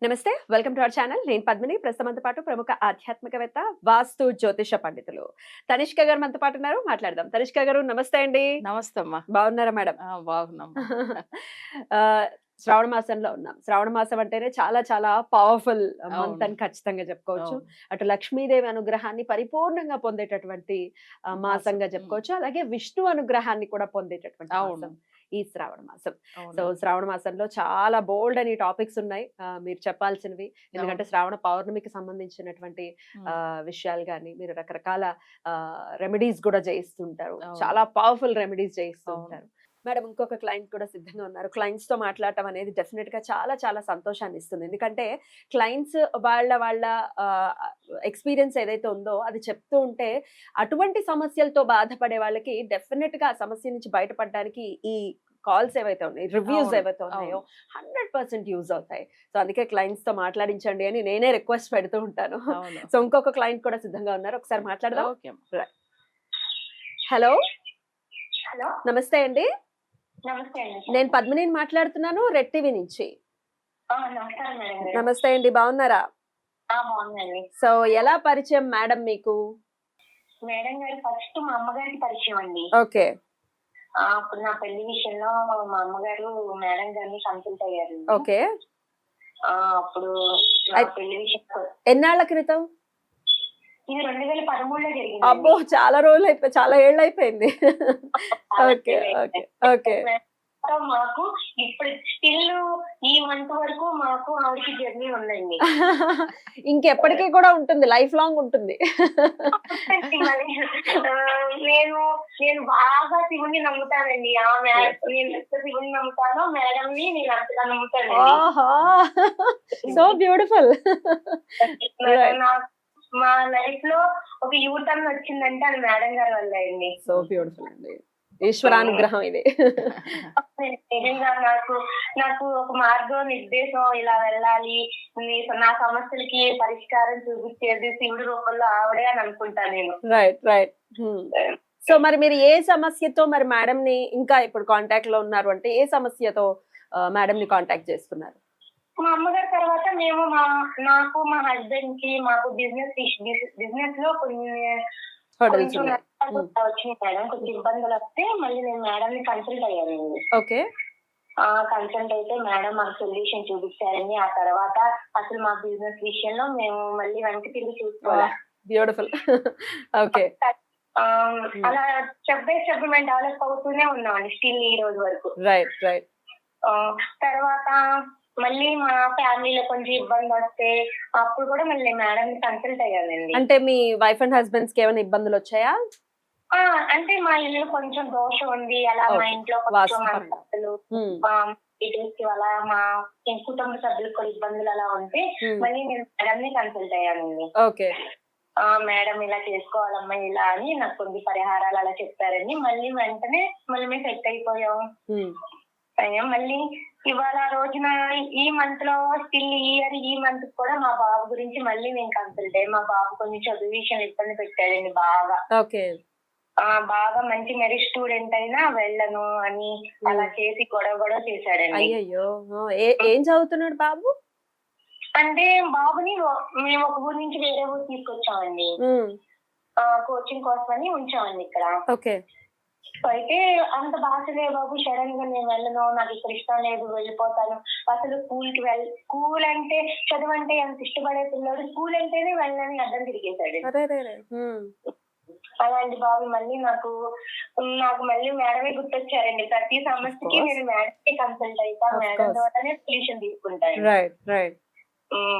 నమస్తే, welcome to our channel. నేను పద్మిని. ప్రస్తుతంతో పాటు ప్రముఖ ఆధ్యాత్మికవేత్త, వాస్తు జ్యోతిష పండితులు తనిష్క గారు మనతో పాటు ఉన్నారు. మాట్లాడదాం. తనిష్క గారు నమస్తే అండి. నమస్తే అమ్మా. బాగున్నారా మేడం? బాగున్నాం. శ్రావణ మాసంలో ఉన్నాం. శ్రావణ మాసం అంటేనే చాలా చాలా పవర్ఫుల్ మంత్ అవును. అని ఖచ్చితంగా చెప్పుకోవచ్చు. అవును. అటు లక్ష్మీదేవి అనుగ్రహాన్ని పరిపూర్ణంగా పొందేటటువంటి మాసంగా చెప్పుకోవచ్చు. అలాగే విష్ణు అనుగ్రహాన్ని కూడా పొందేటటువంటి అవును. మాసం ఈ శ్రావణ మాసం. సో అవును. శ్రావణ మాసంలో చాలా బోల్డ్ అని టాపిక్స్ ఉన్నాయి మీరు చెప్పాల్సినవి. ఎందుకంటే అవును. శ్రావణ పౌర్ణమికి సంబంధించినటువంటి హ్మ్. విషయాలు గాని, మీరు రకరకాల రెమెడీస్ కూడా చేయిస్తుంటారు. అవును. చాలా పవర్ఫుల్ రెమెడీస్ చేయిస్తూ అవును. ఉంటారు. మేడం, ఇంకొక క్లయింట్ కూడా సిద్ధంగా ఉన్నారు. క్లయింట్స్ తో మాట్లాడటం అనేది డెఫినెట్ గా చాలా చాలా సంతోషాన్ని ఇస్తుంది. ఎందుకంటే క్లయింట్స్ వాళ్ళ ఎక్స్పీరియన్స్ ఏదైతే ఉందో అది చెప్తూ ఉంటే అటువంటి సమస్యలతో బాధపడే వాళ్ళకి డెఫినెట్ గా ఆ సమస్య నుంచి బయటపడడానికి ఈ కాల్స్ ఏవైతే ఉన్నాయి, రివ్యూస్ అవును. ఏవైతే ఉన్నాయో అవును. 100% యూజ్ అవుతాయి. సో అందుకే క్లయింట్స్ తో మాట్లాడించండి అని నేనే రిక్వెస్ట్ పెడుతూ ఉంటాను. అవును. సో ఇంకొక క్లయింట్ కూడా సిద్ధంగా ఉన్నారు. ఒకసారి మాట్లాడదాం. ఓకే అమ్మా. హలో, హలో, నమస్తే అండి. నమస్తే అండి. నేను పద్మినిని మాట్లాడుతున్నాను, రెడ్ టీవీ నుంచి. నమస్కారం మేడం గారు. నమస్తే అండి, బాగున్నారా? బాగుందండి. సో ఎలా పరిచయం మేడం మీకు? మేడం గారు ఫస్ట్ మా అమ్మగారికి పరిచయం అండి. ఓకే. అప్పుడు నా పెళ్లి విషయంలో మా అమ్మగారు మేడం గారిని కన్సల్ట్ అయ్యారు. ఓకే. అప్పుడు నా పెళ్లి విషయంలో ఎన్నాళ్ల క్రితం? ఇది 2013లో జరిగింది. అబ్బో, చాలా రోజులు అయిపోయి, చాలా ఏళ్ళు అయిపోయింది. Okay okay okay. మాకు ఇప్పుడు స్టిల్ ఈ మంత్ వరకు మాకు ఆవిడకి జర్నీ ఉందండి. ఇంకెప్పటికీ కూడా ఉంటుంది, లైఫ్ లాంగ్ ఉంటుంది. నేను నేను బాగా శివుని నమ్ముతానండి. నేను ఎంత శివుని నమ్ముతానో మేడం ని నేను అంతగా నమ్ముతానండి. So beautiful. మా లైఫ్ లో ఒక యూటర్న్ వచ్చిందంటే అది మేడం గారి వల్ల అండి. సో బ్యూటిఫుల్ అండి, ఈశ్వరానుగ్రహం ఇది. నిజంగా నాకు ఒక మార్గం నిర్దేశం, ఇలా వెళ్ళాలి, నా సమస్యలకి పరిష్కారం చూపించేది శివుడి రూపంలో ఆవిడే అని అనుకుంటాను నేను. Right right. సో మరి మీరు ఏ సమస్యతో మరి మేడం ని ఇంకా ఇప్పుడు కాంటాక్ట్ లో ఉన్నారు అంటే ఏ సమస్యతో మేడం ని కాంటాక్ట్ చేస్తున్నారు? మా అమ్మగారి తర్వాత మేము నాకు మా హస్బెండ్ కి మాకు బిజినెస్ లో హోటల్స్ వచ్చినాయి మేడం. కొంచెం ఇబ్బందులు వస్తే మళ్ళీ నేను మేడం ని కన్సల్ట్ అయ్యానండి. ఓకే. కన్సల్ట్ అయితే మేడం మాకు సొల్యూషన్ చూపించారండి. ఆ తర్వాత అసలు మా బిజినెస్ విషయంలో మేము మళ్ళీ వెనక్కి తిరిగి చూసుకోవాలి. బ్యూటిఫుల్. ఓకే. అలా స్టెప్ బై స్టెప్ మేము డెవలప్ అవుతూనే ఉన్నామండి స్టిల్ ఈ రోజు వరకు. Right right. తర్వాత మళ్ళీ మా ఫ్యామిలీలో కొంచెం ఇబ్బంది వస్తే అప్పుడు కూడా మళ్ళీ మేడం కన్సల్ట్ అయ్యానండి. అంటే మీ వైఫ్ అండ్ హస్బెండ్స్ కి ఏమైనా ఇబ్బందులు వచ్చాయా? అంటే మా ఇల్లు కొంచెం దోషం ఉంది, అలా మా ఇంట్లో కొంచెం మనస్తత్తులు అలా మా కుటుంబ సభ్యులకు కూడా ఇబ్బందులు అలా ఉంటే మళ్ళీ నేను మేడం ని కన్సల్ట్ అయ్యానండి. ఓకే. మేడం ఇలా చేసుకోవాలమ్మా ఇలా అని నాకు కొన్ని పరిహారాలు అలా చెప్పారండి. మళ్ళీ వెంటనే మళ్ళీ మేము సెట్ అయిపోయాం. మళ్ళీ ఇవాళ రోజున ఈ మంత్ లో స్టిల్ ఈ మంత్ కూడా మా బాబు గురించి మళ్ళీ నేను కన్సల్ట్ అయ్యి, మా బాబు కొంచెం చదువు విషయం ఇబ్బంది పెట్టాడండి బాగా. ఓకే. బాగా మంచి మెరిట్ స్టూడెంట్ అయినా వెళ్ళను అని అలా చేసి గొడవ చేశాడండి. అయ్యో, ఏం చదువుతున్నాడు బాబు? అంటే బాబుని మేము ఒక ఊరు నుంచి వేరే ఊరు తీసుకొచ్చామండి. కోచింగ్ కోసం అని ఉంచామండి ఇక్కడ. ఓకే. అయితే అంత భాషలే బాబు, సడన్ గా నేను వెళ్ళను, నాకు ఇక్కడ ఇష్టం లేదు, వెళ్ళిపోతాను, అసలు స్కూల్ అంటే చదువు అంటే ఎంత ఇష్టపడే పిల్లడు స్కూల్ అంటేనే వెళ్ళని అడ్డం తిరిగేశాడు. అలాంటి బాబు మళ్ళీ నాకు మళ్ళీ మేడమే గుర్తొచ్చారండి. ప్రతి సమస్యకి నేను మేడమే కన్సల్ట్ అయితే మేడం ద్వారానే సొల్యూషన్ తీసుకుంటాను. Right right.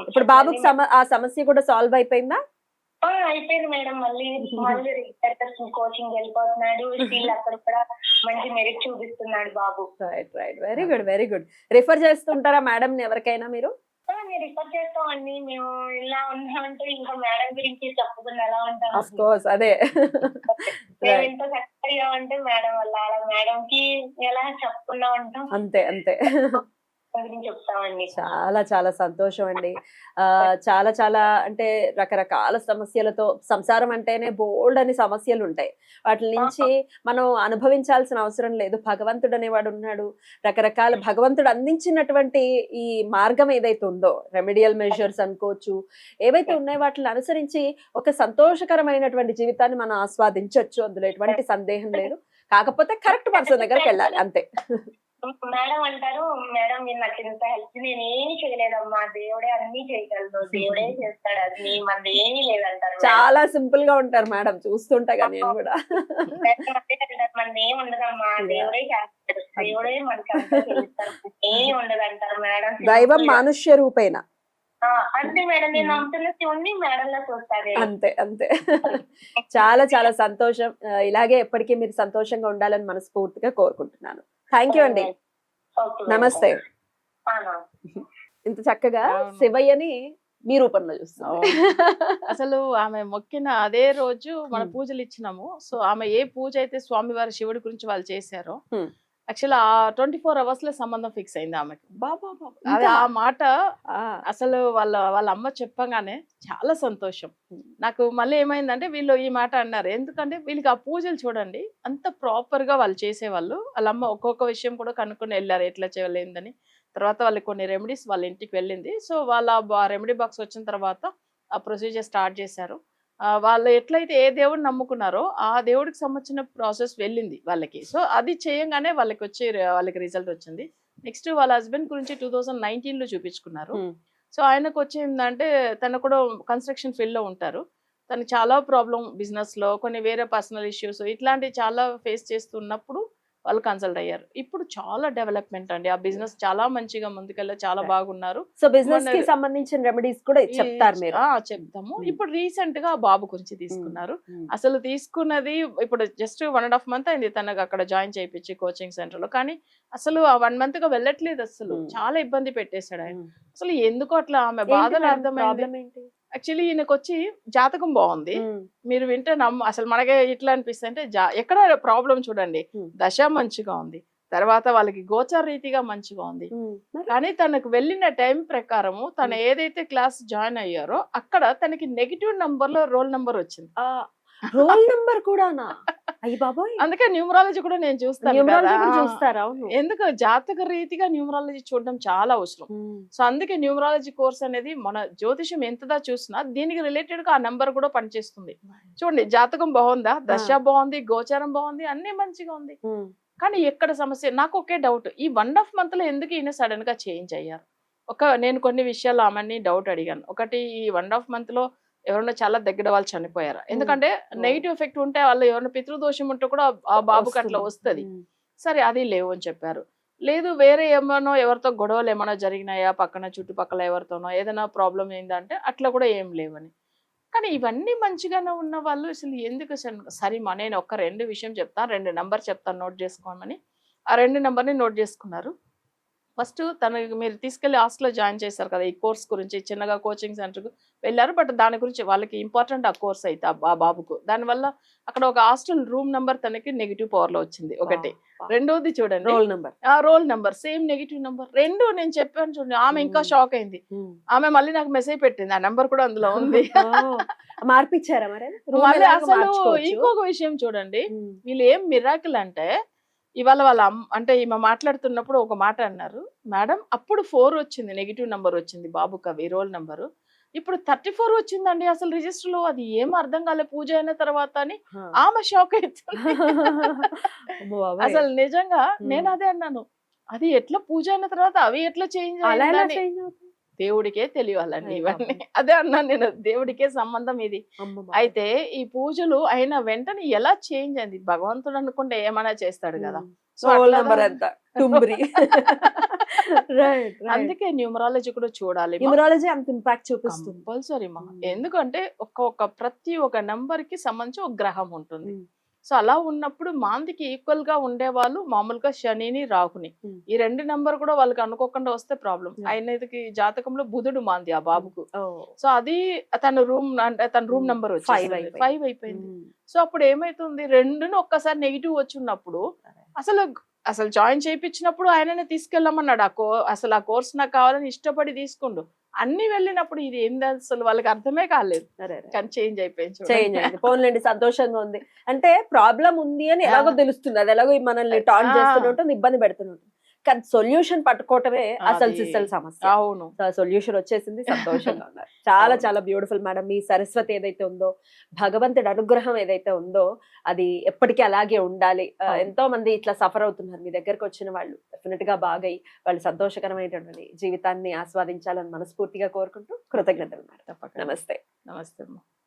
ఇప్పుడు బాబుకి ఆ సమస్య కూడా సాల్వ్ అయిపోయిందా? అయిపోయింది మేడం. మళ్ళీ కోచింగ్ వెళ్ళిపోతున్నాడు. స్టిల్ అక్కడ కూడా మంచి మెరిట్ చూపిస్తున్నాడు బాబు. Right right. Very good very good. Refer చేస్తుంటారా మేడం ని ఎవరికైనా మీరు? నేను రిఫర్ చేస్తామండి. మేము ఇలా ఉన్నామంటే ఇంకా మేడం గురించి చెప్పకుండా ఎలా ఉంటాం. ఆఫ్ కోర్స్, అదే. మేము ఇంత చక్కగా అంటే మేడం వల్ల, అలా మేడం కి ఎలా చెప్పకుండా ఉంటాం. అంతే అంతే. గురించి చెప్తామండి. చాలా చాలా సంతోషం అండి. చాలా చాలా అంటే రకరకాల సమస్యలతో సంసారం అంటేనే బోలెడన్ని సమస్యలుంటాయి. వాటిల నుంచి మనం అనుభవించాల్సిన అవసరం లేదు. భగవంతుడు అనేవాడు ఉన్నాడు. రకరకాల భగవంతుడు అందించినటువంటి ఈ మార్గం ఏదైతే ఉందో రెమెడియల్ మెజర్స్ అనుకోవచ్చు. ఏవైతే ఉన్నాయో వాటిని అనుసరించి ఒక సంతోషకరమైనటువంటి జీవితాన్ని మనం ఆస్వాదించొచ్చు. అందులో ఎటువంటి సందేహం లేదు. కాకపోతే కరెక్ట్ పర్సన్ దగ్గరికెళ్ళాలి అంతే. మేడం అంటారు, మేడం మీరు నాకు ఇంత హెల్ప్ నేనేమి చేయలేదమ్మా, దేవుడే అన్ని చేయగలదు, దేవుడే చేస్తాడు, అది మనది ఏమీ లేదంటారు. చాలా సింపుల్ గా ఉంటారు మేడం, చూస్తుంటా నేను కూడా. మనది ఏమి ఉండదమ్మా, దేవుడే చేస్తాడు, దేవుడే మనకి అంతా చేస్తాడు, ఏమి ఉండదంటారు మేడం. దైవం మానుష్య రూపేణ. అంతే మేడం, నేను నమ్ముతున్న శివుణ్ణి మేడంలో చూస్తాను. అంతే అంతే. చాలా చాలా సంతోషం. ఇలాగే ఎప్పటికీ మీరు సంతోషంగా ఉండాలని మనస్ఫూర్తిగా కోరుకుంటున్నాను. థ్యాంక్ యూ అండి. నమస్తే. ఇంత చక్కగా శివయ్యని మీ రూపంలో చూస్తాం. అసలు ఆమె మొక్కిన అదే రోజు మన పూజలు ఇచ్చినాము. సో ఆమె ఏ పూజ అయితే స్వామివారి శివుడి గురించి వాళ్ళు చేశారో యాక్చువల్ ఆ 24 hours లో సంబంధం ఫిక్స్ అయింది ఆమెకి. అది ఆ మాట అసలు వాళ్ళ అమ్మ చెప్పగానే చాలా సంతోషం నాకు. మళ్ళీ ఏమైందంటే వీళ్ళు ఈ మాట అన్నారు, ఎందుకంటే వీళ్ళకి ఆ పూజలు చూడండి అంత ప్రాపర్ గా వాళ్ళు చేసేవాళ్ళు. వాళ్ళ అమ్మ ఒక్కొక్క విషయం కూడా కనుక్కొని వెళ్ళారు ఎట్లా చేయలేదని. తర్వాత వాళ్ళకి కొన్ని రెమెడీస్ వాళ్ళ ఇంటికి వెళ్ళింది. సో వాళ్ళ రెమెడీ బాక్స్ వచ్చిన తర్వాత ఆ ప్రొసీజర్ స్టార్ట్ చేశారు. వాళ్ళు ఎట్లయితే ఏ దేవుడిని నమ్ముకున్నారో ఆ దేవుడికి సంబంధించిన ప్రాసెస్ వెళ్ళింది వాళ్ళకి. సో అది చేయంగానే వాళ్ళకి రిజల్ట్ వచ్చింది. నెక్స్ట్ వాళ్ళ హస్బెండ్ గురించి 2019 లో చూపించుకున్నారు. సో ఆయనకు వచ్చిందంటే తను కూడా కన్స్ట్రక్షన్ ఫీల్డ్ లో ఉంటారు. తనకి చాలా ప్రాబ్లం బిజినెస్ లో, కొన్ని వేరే పర్సనల్ ఇష్యూస్ ఇట్లాంటివి చాలా ఫేస్ చేస్తున్నప్పుడు వాళ్ళు కన్సల్ట్ అయ్యారు. ఇప్పుడు చాలా డెవలప్మెంట్ అండి, ఆ బిజినెస్ చాలా మంచిగా ముందుకెళ్ళి చాలా బాగున్నారు. సో బిజినెస్ కి సంబంధించిన రెమెడీస్ కూడా చెప్తారు మీరు? చెప్తాము. ఇప్పుడు రీసెంట్ గా ఆ బాబు గురించి తీసుకున్నారు. అసలు తీసుకున్నది ఇప్పుడు జస్ట్ 1.5 month అయింది తనకు అక్కడ జాయిన్ చేయించి కోచింగ్ సెంటర్ లో. కానీ అసలు ఆ 1 month గా వెళ్ళట్లేదు. అసలు చాలా ఇబ్బంది పెట్టేశాడు ఆయన. అసలు ఎందుకు అట్లా ఆమె బాధలు అర్థమైంది. యాక్చువల్లీ ఈయనకు వచ్చి జాతకం బాగుంది, మీరు వింటే అసలు మనకే ఇట్లా అనిపిస్తుంది అంటే ఎక్కడ ప్రాబ్లం చూడండి, దశ మంచిగా ఉంది, తర్వాత వాళ్ళకి గోచార రీతిగా మంచిగా ఉంది. కానీ తనకు వెళ్ళిన టైం ప్రకారము తను ఏదైతే క్లాస్ జాయిన్ అయ్యారో అక్కడ తనకి నెగిటివ్ నంబర్ లో రోల్ నంబర్ వచ్చింది. రోల్ నంబర్ కూడానా? అయ్య బాబోయ్. అందుకే న్యూమరాలజీ కూడా నేను చూస్తాను. చూస్తారా? ఎందుకు జాతక రీతిగా న్యూమరాలజీ చూడడం చాలా అవసరం. సో అందుకే న్యూమరాలజీ కోర్స్ అనేది మన జ్యోతిషం ఎంతదా చూసినా దీనికి రిలేటెడ్ గా ఆ నెంబర్ కూడా పనిచేస్తుంది. చూడండి, జాతకం బాగుందా, దశ బాగుంది, గోచారం బాగుంది, అన్ని మంచిగా ఉంది. కానీ ఎక్కడ సమస్య? నాకు ఒకే డౌట్, ఈ 1.5 month లో ఎందుకు ఈయన సడన్ గా చేంజ్ అయ్యారు? నేను కొన్ని విషయాలు ఆమెని డౌట్ అడిగాను. ఒకటి, ఈ 1.5 month లో ఎవరైనా చాలా దగ్గర వాళ్ళు చనిపోయారు. ఎందుకంటే నెగిటివ్ ఎఫెక్ట్ ఉంటే వాళ్ళు ఎవరైనా పితృదోషం ఉంటే కూడా ఆ బాబుకి అట్లా వస్తుంది. సరే అది లేవు అని చెప్పారు. లేదు వేరే ఏమనో ఎవరితో గొడవలు ఏమైనా జరిగినాయా, పక్కన చుట్టుపక్కల ఎవరితోనో ఏదైనా ప్రాబ్లం ఏంటంటే అట్లా కూడా ఏం లేవని. కానీ ఇవన్నీ మంచిగానే ఉన్న వాళ్ళు అసలు ఎందుకు సరిమా నేను 2 విషయం చెప్తాను, 2 నెంబర్ చెప్తాను నోట్ చేసుకోమని. ఆ 2 నెంబర్ని నోట్ చేసుకున్నారు. ఫస్ట్ తనకి మీరు తీసుకెళ్లి హాస్టల్లో జాయిన్ చేశారు కదా, ఈ కోర్స్ గురించి చిన్నగా కోచింగ్ సెంటర్కు వెళ్ళారు. బట్ దాని గురించి వాళ్ళకి ఇంపార్టెంట్ ఆ కోర్స్ అయితే ఆ బాబుకు. దానివల్ల అక్కడ ఒక హాస్టల్ రూమ్ నెంబర్ తనకి నెగిటివ్ పవర్ లో వచ్చింది ఒకటి. రెండోది చూడండి, roll number same negative number. 2 నేను చెప్పాను చూడండి, ఆమె ఇంకా షాక్ అయింది. ఆమె మళ్ళీ నాకు మెసేజ్ పెట్టింది, ఆ నెంబర్ కూడా అందులో ఉంది. మార్పిచ్చారా మరి? అసలు ఇంకొక విషయం చూడండి, వీళ్ళు ఏం మిరాకిల్ అంటే ఇవాళ వాళ్ళ అంటే ఈమె మాట్లాడుతున్నప్పుడు ఒక మాట అన్నారు, మేడం అప్పుడు 4 వచ్చింది, నెగిటివ్ నెంబర్ వచ్చింది బాబుకి, అవి రోల్ నెంబరు. ఇప్పుడు 34 వచ్చిందండి అసలు రిజిస్టర్ లో. అది ఏం అర్థం కాలే పూజ అయిన తర్వాత అని ఆమె షాక్ అవుతుంది. అసలు నిజంగా నేను అదే అన్నాను, అది ఎట్లా పూజ అయిన తర్వాత అవి ఎట్లా చేంజ్ అయ్యాయి, దేవుడికే తెలియాలండి ఇవన్నీ. అదే అన్నాను నేను, దేవుడికే సంబంధం ఇది. అయితే ఈ పూజలు అయిన వెంటనే ఎలా చేంజ్ అయింది, భగవంతుడు అనుకుంటే ఏమైనా చేస్తాడు కదా. అందుకే న్యూమరాలజీ కూడా చూడాలి. న్యూమరాలజీ అంత ఇంపాక్ట్ చూపిస్తుంది కంపల్సరీ. ఎందుకంటే ప్రతి ఒక్క నంబర్ కి సంబంధించి ఒక గ్రహం ఉంటుంది. సో అలా ఉన్నప్పుడు మాందికి ఈక్వల్ గా ఉండేవాళ్ళు మామూలుగా శనిని రాహుని, ఈ 2 నెంబర్ కూడా వాళ్ళకి అనుకోకుండా వస్తే ప్రాబ్లం. ఆయనకి జాతకంలో బుధుడు మాంది ఆ బాబుకు. సో అది తన రూమ్ నెంబర్ వచ్చి 5 అయిపోయింది. సో అప్పుడు ఏమైతుంది, 2ను ఒక్కసారి నెగిటివ్ వచ్చి ఉన్నప్పుడు అసలు అసలు జాయిన్ చేయించినప్పుడు ఆయననే తీసుకెళ్ళమన్నాడు. అసలు ఆ కోర్స్ నాకు కావాలని ఇష్టపడి తీసుకుండు. అన్ని వెళ్ళినప్పుడు ఇది ఏంది అసలు వాళ్ళకి అర్థమే కాలేదు. అరే కానీ చేంజ్ అయిపోయింది చూడండి. చేంజ్ అయింది. పోన్లేండి, సంతోషంగా ఉంది. అంటే ప్రాబ్లం ఉంది అని ఎలాగో తెలుస్తుంది. అది ఎలాగో మనల్ని టాన్ చేస్తూనే ఉంటుంది, ఇబ్బంది పెడుతూనే ఉంటుంది. కానీ సొల్యూషన్ పట్టుకోవటమే అసలు అది. సిస్టల్ సమస్య. అవును. సొల్యూషన్ వచ్చేసింది, సంతోషంగా ఉన్నారు. చాలా అవును. చాలా బ్యూటిఫుల్ మేడం. మీ సరస్వతి ఏదైతే ఉందో, భగవంతుడి అనుగ్రహం ఏదైతే ఉందో, అది ఎప్పటికీ అలాగే ఉండాలి. అవును. ఎంతో మంది ఇట్లా సఫర్ అవుతున్నారు. మీ దగ్గరకు వచ్చిన వాళ్ళు డెఫినెట్ గా బాగై వాళ్ళు సంతోషకరమైనటువంటి జీవితాన్ని ఆస్వాదించాలని మనస్ఫూర్తిగా కోరుకుంటూ కృతజ్ఞతలు మేడం. తప్పకుండా. నమస్తే. నమస్తే అమ్మా.